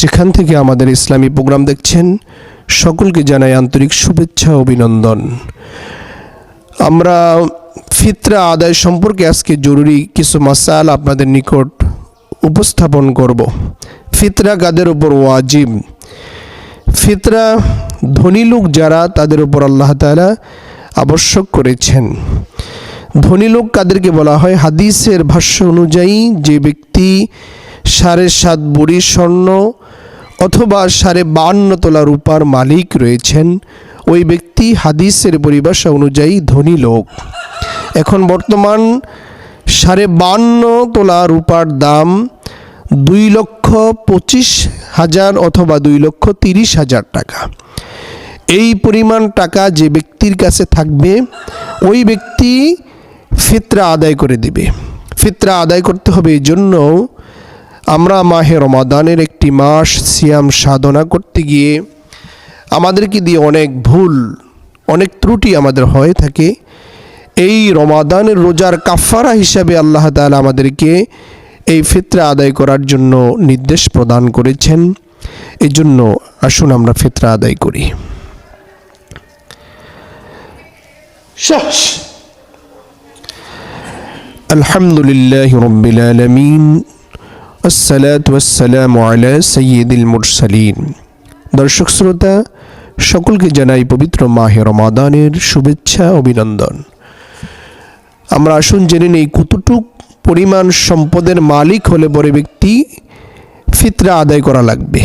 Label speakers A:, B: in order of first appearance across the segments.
A: যেখান থেকে আমাদের ইসলামী প্রোগ্রাম দেখছেন সকলকে জানাই আন্তরিক শুভেচ্ছা ও অভিনন্দন। আমরা ফিতরা আদায় সম্পর্কে আজকে জরুরি কিছু মাসালা আপনাদের নিকট উপস্থাপন করব। ফিতরা কাদের উপর ওয়াজিব? ফিতরা ধনী লোক যারা, তাদের উপর আল্লাহ তাআলা আবশ্যক করেছেন। ধনী লোক কাদেরকে বলা হয়? হাদিসের ভাষ্য অনুযায়ী যে ব্যক্তি 7.5 ভরি স্বর্ণ অথবা 52.5 তোলা রূপার মালিক রয়েছেন, ওই ব্যক্তি হাদিসের পরিভাষা অনুযায়ী ধনী লোক। এখন বর্তমান 52.5 তোলা রূপার দাম 2,25,000 অথবা 2,30,000 টাকা। এই পরিমাণ টাকা যে ব্যক্তির কাছে থাকবে, ওই ব্যক্তি ফিতরা আদায় করে দিবে। ফিতরা আদায় করতে হবে। এই জন্য আমরা মাহে রমাদানের একটি মাস সিয়াম সাধনা করতে গিয়ে আমাদেরকে দিয়ে অনেক ভুল, অনেক ত্রুটি আমাদের হয়ে থাকে। এই রমাদানের রোজার কাফারা হিসাবে আল্লাহ তাআলা আমাদেরকে এই ফিতরা আদায় করার জন্য নির্দেশ প্রদান করেছেন। এই জন্য আসুন আমরা ফিতরা আদায় করি। আলহামদুলিল্লাহি রাব্বিল আলামিন, আসসালাতু ওয়াসসালামু আলা সাইয়্যিদিল মুরসালিন। দর্শক শ্রোতা, সকলকে জানাই পবিত্র মাহে রমাদানের শুভেচ্ছা অভিনন্দন। আমরা আসুন জেনে নেই কতটুক পরিমাণ সম্পদের মালিক হলে পরে ব্যক্তি ফিতরা আদায় করা লাগবে।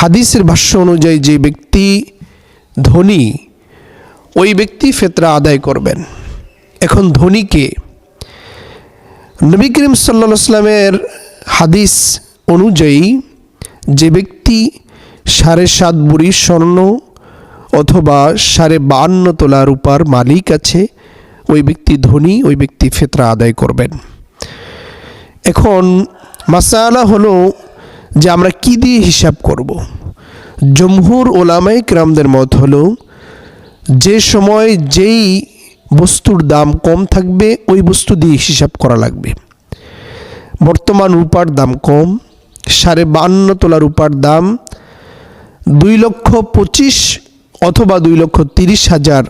A: হাদিসের ভাষ্য অনুযায়ী যে ব্যক্তি ধনী, ওই ব্যক্তি ফিতরা আদায় করবেন। এখন ধনীকে নবী করিম সাল্লাল্লাহু আলাইহি ওয়াসাল্লামের হাদিস অনুযায়ী যে ব্যক্তি 7.5 ভরি স্বর্ণ অথবা 52.5 তোলা রূপার মালিক আছে, ওই ব্যক্তি ধনী, ওই ব্যক্তি ফিতরা আদায় করবেন। এখন মাসালা হলো যে আমরা কি দিয়ে হিসাব করব। জমহুর ওলামায়ে কেরামদের মত হলো যে সময় যেই বস্তুর দাম কম থাকবে, ওই বস্তু দিয়ে হিসাব করা লাগবে। বর্তমান রূপার দাম কম, 52.5 তোলা রূপার দাম 2,25,000 অথবা 2,30,000